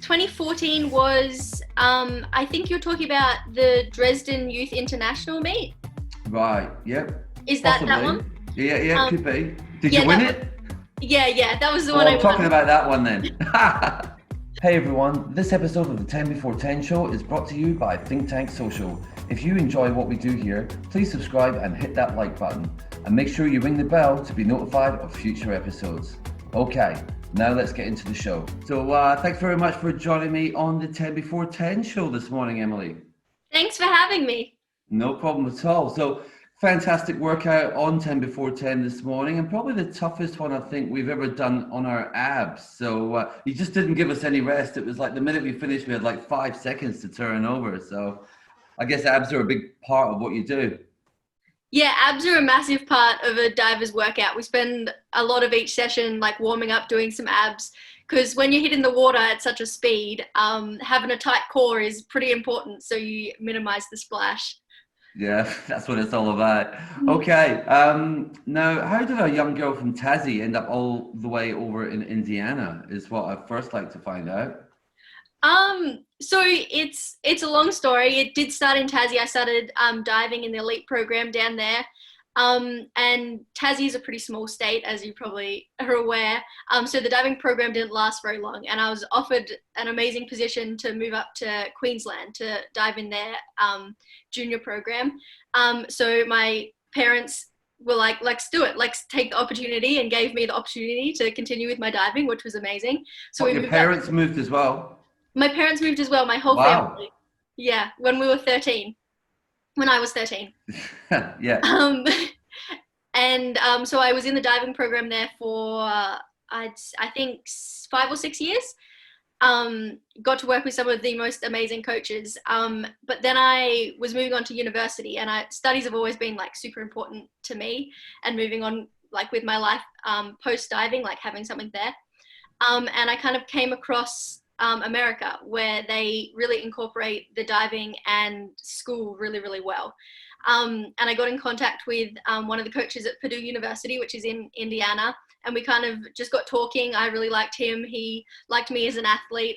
2014 was, I think you're talking about the Dresden Youth International meet. Right, yep. Is that Possibly. one? Yeah, it could be. Did yeah, you win it? Yeah, that was the Oh, one I I'm won. talking about that one then. Hey everyone, this episode of the 10 Before 10 show is brought to you by Think Tank Social. If you enjoy what we do here, please subscribe and hit that like button. And make sure you ring the bell to be notified of future episodes. Okay, now let's get into the show. So thanks very much for joining me on the 10 Before 10 show this morning, Emily. Thanks for having me. No problem at all. So fantastic workout on 10 Before 10 this morning, and probably the toughest one I think we've ever done on our abs. So you just didn't give us any rest. It was like the minute we finished, we had like 5 seconds to turn over. So I guess abs are a big part of what you do. Yeah, abs are a massive part of a diver's workout. We spend a lot of each session like warming up, doing some abs, because when you're hitting the water at such a speed, having a tight core is pretty important so you minimize the splash. Yeah, that's what it's all about. Okay, now how did a young girl from Tassie end up all the way over in Indiana is what I'd first like to find out. So it's a long story. It did start in Tassie. I started diving in the elite program down there. And Tassie is a pretty small state, as you probably are aware. So the diving program didn't last very long, and I was offered an amazing position to move up to Queensland to dive in their junior program. So my parents were like, let's do it. Let's take the opportunity, and gave me the opportunity to continue with my diving, which was amazing. So Your parents moved as well? My parents moved as well, my whole family. Yeah, when we were 13. When I was 13. Yeah. So I was in the diving program there for, I think 5 or 6 years. Got to work with some of the most amazing coaches. But then I was moving on to university, and studies have always been like super important to me, and moving on like with my life post diving, like having something there. And I kind of came across America, where they really incorporate the diving and school really, really well. And I got in contact with one of the coaches at Purdue University, which is in Indiana, and we kind of just got talking. I really liked him. He liked me as an athlete.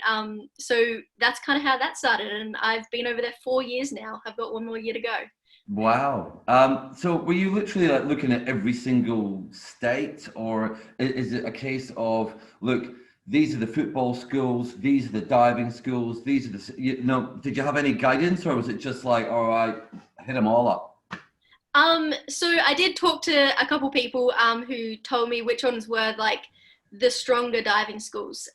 So that's kind of how that started. And I've been over there 4 years now. I've got 1 more year to go. Wow. So were you literally like looking at every single state, or is it a case of, look, these are the football schools, these are the diving schools, these are the, did you have any guidance, or was it just like, all right, hit them all up? So I did talk to a couple people who told me which ones were like the stronger diving schools.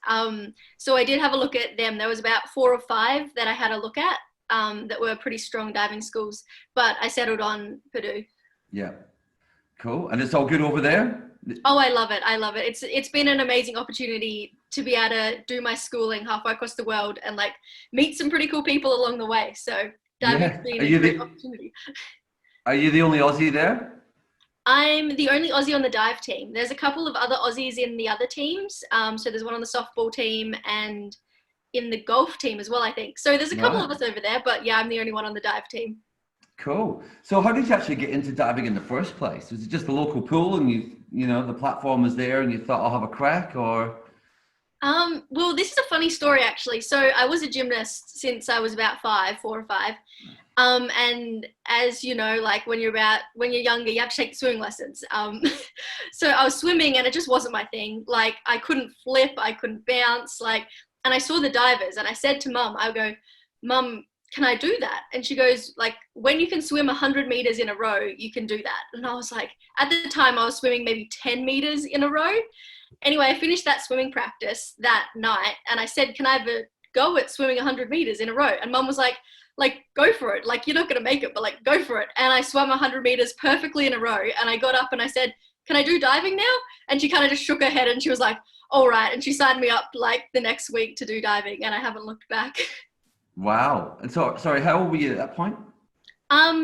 So I did have a look at them. There was about 4 or 5 that I had a look at that were pretty strong diving schools, but I settled on Purdue. Yeah. Cool. And it's all good over there? Oh, I love it. It's been an amazing opportunity to be able to do my schooling halfway across the world and like meet some pretty cool people along the way. So diving's been a great opportunity. Are you the only Aussie there? I'm the only Aussie on the dive team. There's a couple of other Aussies in the other teams. So there's one on the softball team and in the golf team as well, I think. So there's a couple of us over there, but yeah, I'm the only one on the dive team. Cool. So how did you actually get into diving in the first place? Was it just the local pool and you know, the platform was there and you thought I'll have a crack, or? Well, this is a funny story actually. So I was a gymnast since I was about 4 or 5. And as you know, like when you're younger, you have to take swimming lessons. So I was swimming and it just wasn't my thing. Like I couldn't flip, I couldn't bounce, and I saw the divers and I said to Mum, I go, Mum, can I do that? And she goes, like, when you can swim 100 meters in a row, you can do that. And I was like, at the time I was swimming maybe 10 meters in a row. Anyway, I finished that swimming practice that night and I said, can I have a go at swimming 100 meters in a row? And Mum was like, go for it. Like, you're not going to make it, but like, go for it. And I swam 100 meters perfectly in a row. And I got up and I said, can I do diving now? And she kind of just shook her head and she was like, all right. And she signed me up like the next week to do diving, and I haven't looked back. Wow. And so, sorry, how old were you at that point?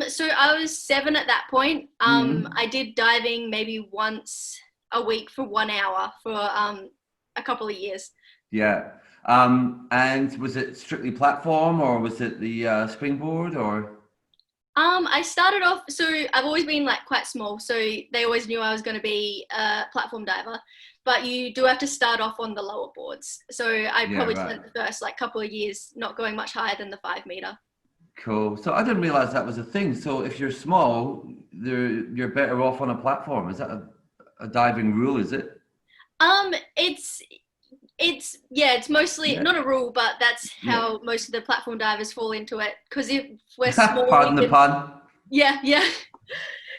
So I was 7 at that point. I did diving maybe once a week for 1 hour for a couple of years. Yeah. And was it strictly platform, or was it the springboard, or? I started off, so I've always been like quite small, so they always knew I was going to be a platform diver. but you do have to start off on the lower boards. So I probably spent the first like couple of years not going much higher than the 5 meter. Cool. So I didn't realize that was a thing. So if you're small, you're better off on a platform. Is that a diving rule? Is it? It's mostly not a rule, but that's how most of the platform divers fall into it. Because if we're small, pardon the pun. Yeah.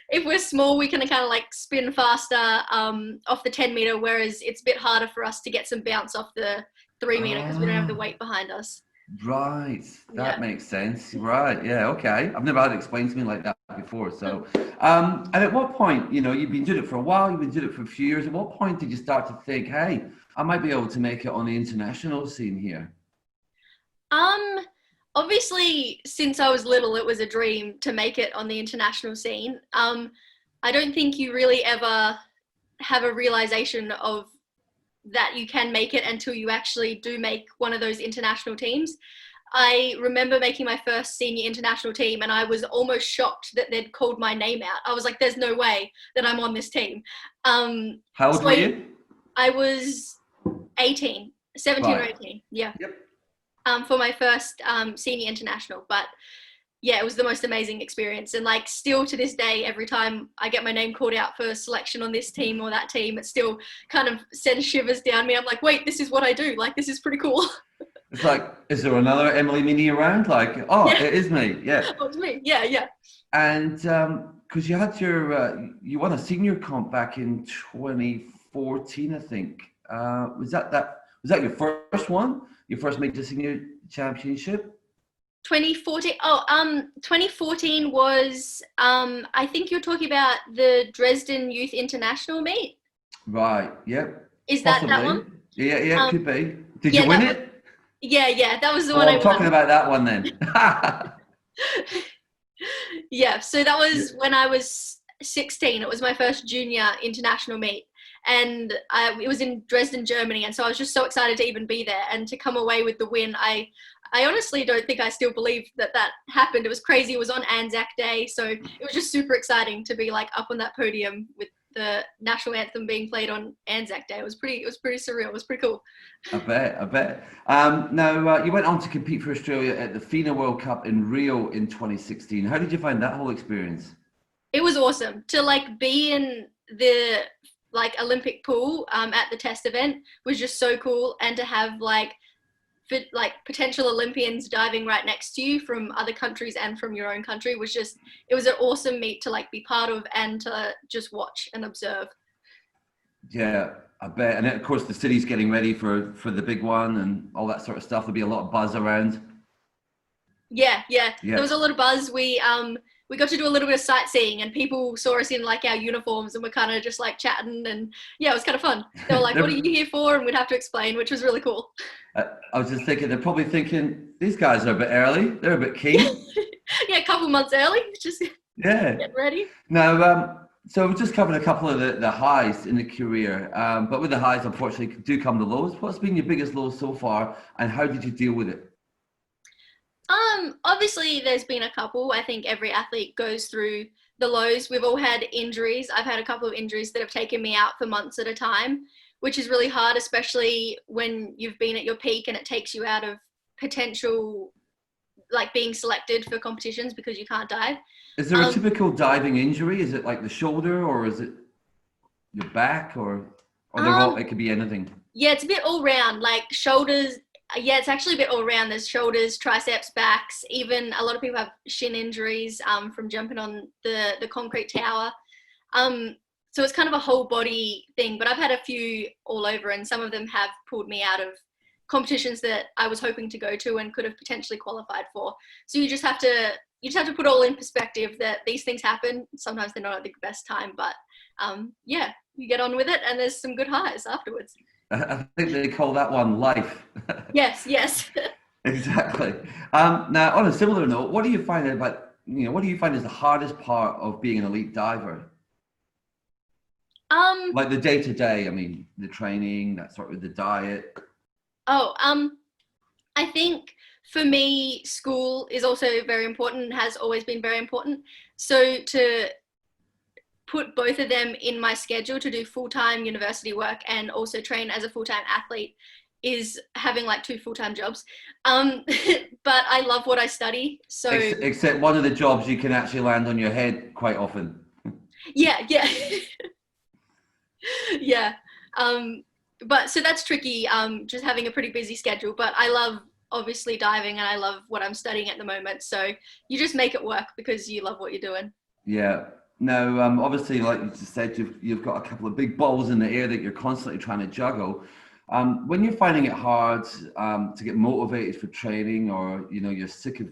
If we're small, we can kind of like spin faster off the 10 meter, whereas it's a bit harder for us to get some bounce off the 3 meter because we don't have the weight behind us. Right, that makes sense. Right, yeah, okay. I've never had it explained to me like that before. So, and at what point, you've been doing it for a while, you've been doing it for a few years. At what point did you start to think, hey, I might be able to make it on the international scene here? Obviously, since I was little, it was a dream to make it on the international scene. I don't think you really ever have a realization of that you can make it until you actually do make one of those international teams. I remember making my first senior international team and I was almost shocked that they'd called my name out. I was like, there's no way that I'm on this team. How old were you? I was 17 or 18. Yeah. Yep. For my first senior international. But yeah, it was the most amazing experience. And like still to this day, every time I get my name called out for selection on this team or that team, it still kind of sends shivers down me. I'm like, wait, this is what I do. Like, this is pretty cool. It's like, is there another Emily Meaney around? Like, it is me. Yeah. Oh, it's me. Yeah. And because you had you won a senior comp back in 2014, I think. Was that your first one? Your first major senior championship? 2014. 2014 was, I think you're talking about the Dresden Youth International meet. Right. Yep. Is that one? Yeah, could be. Did you win it? Yeah, that was the one. I'm talking about that one then. Yeah, so that was when I was 16. It was my first junior international meet. And it was in Dresden, Germany. And so I was just so excited to even be there and to come away with the win. I honestly don't think I still believe that happened. It was crazy. It was on Anzac Day. So it was just super exciting to be like up on that podium with the national anthem being played on Anzac Day. It was pretty surreal. It was pretty cool. I bet. Now, you went on to compete for Australia at the FINA World Cup in Rio in 2016. How did you find that whole experience? It was awesome to like be in the like Olympic pool at the test event was just so cool, and to have like potential Olympians diving right next to you from other countries and from your own country was just, it was an awesome meet to like be part of and to just watch and observe. Yeah, I bet. And then, of course, the city's getting ready for the big one and all that sort of stuff. There'll be a lot of buzz around. Yeah. There was a lot of buzz. We got to do a little bit of sightseeing and people saw us in like our uniforms and we're kind of just like chatting, and yeah, it was kind of fun. They were like, what are you here for? And we'd have to explain, which was really cool. I was just thinking, they're probably thinking, these guys are a bit early. They're a bit keen. Yeah, a couple months early. Just get ready. Now, so we've just covered a couple of the highs in the career, but with the highs, unfortunately, do come the lows. What's been your biggest low so far and how did you deal with it? Obviously there's been a couple. I think every athlete goes through the lows. We've all had injuries. I've had a couple of injuries that have taken me out for months at a time, which is really hard, especially when you've been at your peak and it takes you out of potential, like being selected for competitions because you can't dive. Is there a typical diving injury? Is it like the shoulder or is it your back or it could be anything? Yeah, it's a bit all round, like shoulders. Yeah, it's actually a bit all around. There's shoulders, triceps, backs. Even a lot of people have shin injuries from jumping on the concrete tower. So it's kind of a whole body thing, but I've had a few all over and some of them have pulled me out of competitions that I was hoping to go to and could have potentially qualified for. So you just have to put all in perspective that these things happen. Sometimes they're not at the best time, but yeah, you get on with it and there's some good highs afterwards. I think they call that one life. Yes. Exactly. Now, on a similar note, what do you find is the hardest part of being an elite diver? Like the day to day. I mean, the training, that sort of the diet. I think for me, school is also very important. Has always been very important. So to put both of them in my schedule to do full-time university work and also train as a full-time athlete is having like 2 full-time jobs. But I love what I study. So except one of the jobs you can actually land on your head quite often. Yeah. Yeah. But so that's tricky, just having a pretty busy schedule, but I love obviously diving and I love what I'm studying at the moment. So you just make it work because you love what you're doing. Yeah. Now, obviously, like you just said, you've got a couple of big balls in the air that you're constantly trying to juggle. When you're finding it hard to get motivated for training, or you're sick of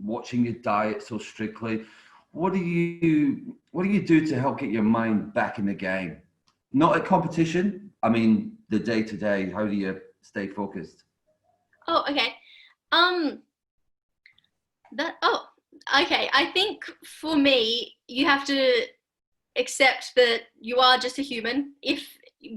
watching your diet so strictly, what do you do to help get your mind back in the game? Not at competition. I mean, the day to day. How do you stay focused? Oh, okay. Okay. I think for me, you have to accept that you are just a human. If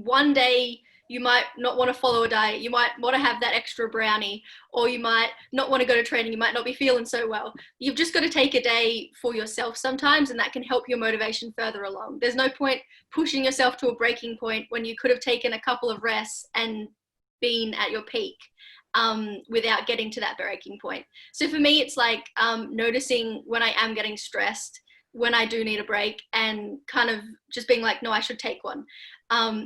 one day you might not want to follow a diet, you might want to have that extra brownie, or you might not want to go to training, you might not be feeling so well. You've just got to take a day for yourself sometimes, and that can help your motivation further along. There's no point pushing yourself to a breaking point when you could have taken a couple of rests and been at your peak without getting to that breaking point. So for me, it's like noticing when I am getting stressed, when I do need a break, and kind of just being like, no, I should take one.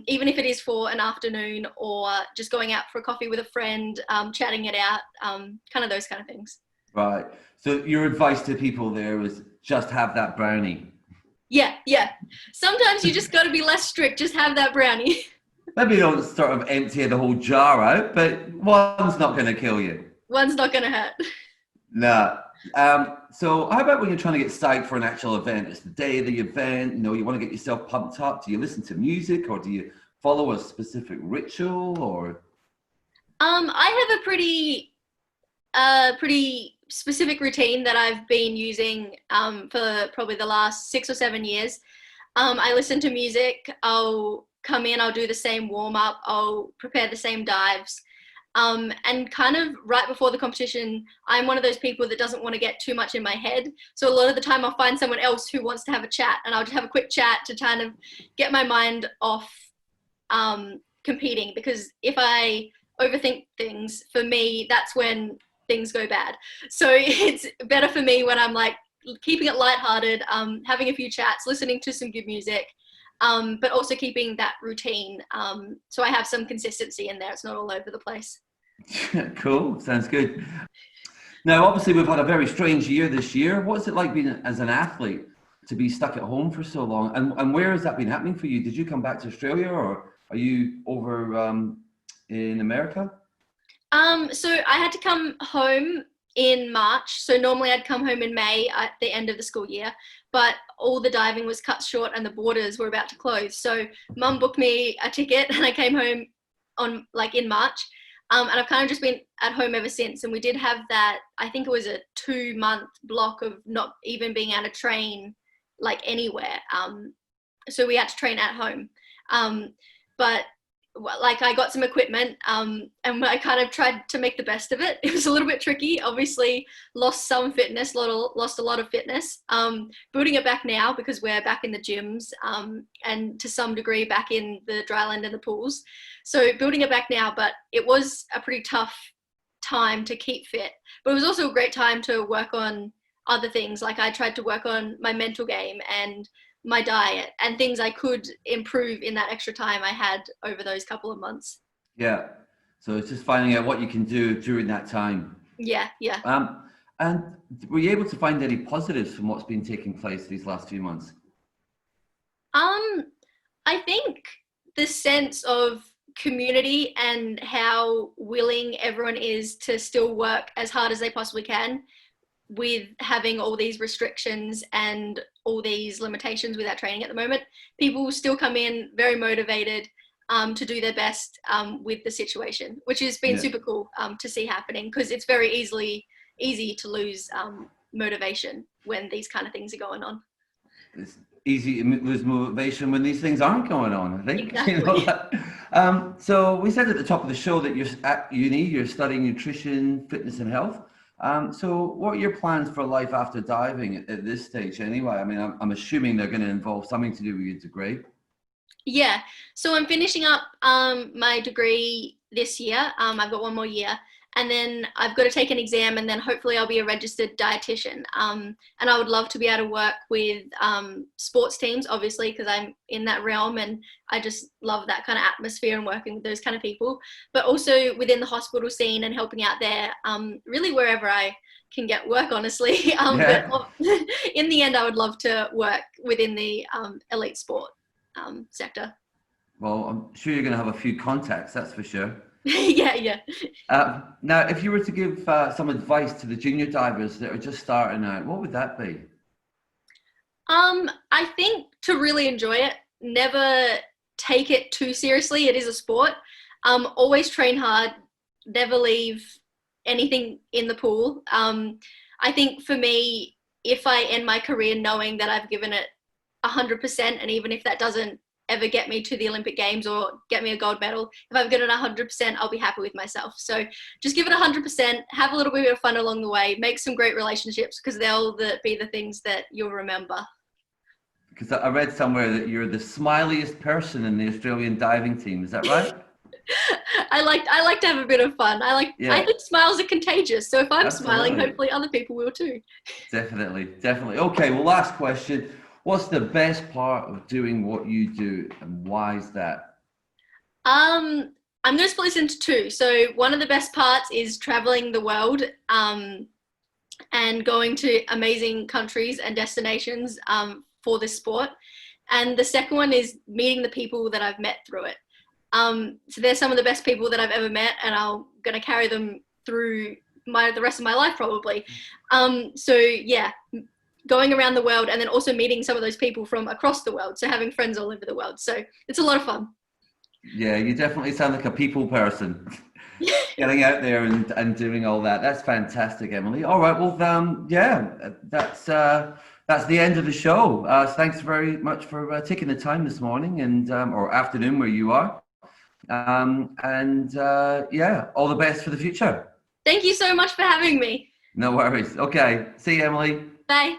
Even if it is for an afternoon or just going out for a coffee with a friend, chatting it out, kind of those kind of things. Right. So your advice to people there is just have that brownie. Yeah. Sometimes you just got to be less strict. Just have that brownie. Maybe don't sort of empty the whole jar out, but one's not going to kill you. One's not going to hurt. No. So how about when you're trying to get psyched for an actual event? It's the day of the event, you want to get yourself pumped up. Do you listen to music, or do you follow a specific ritual, or? I have a pretty specific routine that I've been using for probably the last 6 or 7 years. I listen to music. I'll come in, I'll do the same warm up, I'll prepare the same dives. And kind of right before the competition, I'm one of those people that doesn't want to get too much in my head. So a lot of the time I'll find someone else who wants to have a chat, and I'll just have a quick chat to kind of get my mind off competing, because if I overthink things, for me, that's when things go bad. So it's better for me when I'm like keeping it lighthearted, having a few chats, listening to some good music, but also keeping that routine. So I have some consistency in there. It's not all over the place. Cool. Sounds good. Now, obviously, we've had a very strange year this year. What's it like being as an athlete to be stuck at home for so long? And where has that been happening for you? Did you come back to Australia, or are you over in America? So I had to come home in March. So normally I'd come home in May at the end of the school year, but all the diving was cut short and the borders were about to close. So Mum booked me a ticket and I came home in March. And I've kind of just been at home ever since. And we did have that, I think it was a 2-month block of not even being able to train like anywhere. So we had to train at home. But like I got some equipment and I kind of tried to make the best of it. It was a little bit tricky, obviously lost some fitness, lost a lot of fitness, building it back now because we're back in the gyms and to some degree back in the dryland and the pools. So building it back now, but it was a pretty tough time to keep fit, but it was also a great time to work on other things. Like I tried to work on my mental game and my diet and things I could improve in that extra time I had over those couple of months. Yeah. So it's just finding out what you can do during that time. Yeah. And were you able to find any positives from what's been taking place these last few months? I think the sense of community and how willing everyone is to still work as hard as they possibly can with having all these restrictions and all these limitations with our training at the moment. People still come in very motivated to do their best with the situation, which has been super cool to see happening, because it's very easy to lose motivation when these kind of things are going on. It's easy to lose motivation when these things aren't going on, I think. Exactly. So we said at the top of the show that you're at uni, you're studying nutrition, fitness and health. So what are your plans for life after diving at this stage anyway? I mean, I'm assuming they're going to involve something to do with your degree. Yeah, so I'm finishing up my degree this year. I've got one more year, and then I've got to take an exam, and then hopefully I'll be a registered dietitian. And I would love to be able to work with sports teams, obviously, because I'm in that realm, and I just love that kind of atmosphere and working with those kind of people. But also within the hospital scene and helping out there, really wherever I can get work, honestly. Yeah. But in the end, I would love to work within the elite sport sector. Well, I'm sure you're going to have a few contacts, that's for sure. Yeah. Now, if you were to give some advice to the junior divers that are just starting out, what would that be? I think to really enjoy it, never take it too seriously. It is a sport. Always train hard, never leave anything in the pool. I think for me, if I end my career knowing that I've given it 100%, and even if that doesn't ever get me to the Olympic Games or get me a gold medal, if I've given it 100%, I'll be happy with myself. So just give it 100%, have a little bit of fun along the way, make some great relationships, because they'll be the things that you'll remember. Because I read somewhere that you're the smiliest person in the Australian diving team. Is that right? I like to have a bit of fun. I think smiles are contagious. So if I'm Absolutely. smiling, hopefully other people will too. Definitely. Okay, well, last question. What's the best part of doing what you do, and why is that? I'm going to split this into two. So one of the best parts is traveling the world and going to amazing countries and destinations for this sport. And the second one is meeting the people that I've met through it. So they're some of the best people that I've ever met, and I'm going to carry them through the rest of my life probably. So yeah, going around the world, and then also meeting some of those people from across the world. So having friends all over the world. So it's a lot of fun. Yeah, you definitely sound like a people person. Getting out there and doing all that. That's fantastic, Emily. All right, well, yeah, that's the end of the show. Thanks very much for taking the time this morning and or afternoon where you are. Yeah, all the best for the future. Thank you so much for having me. No worries. Okay, see you, Emily. Bye.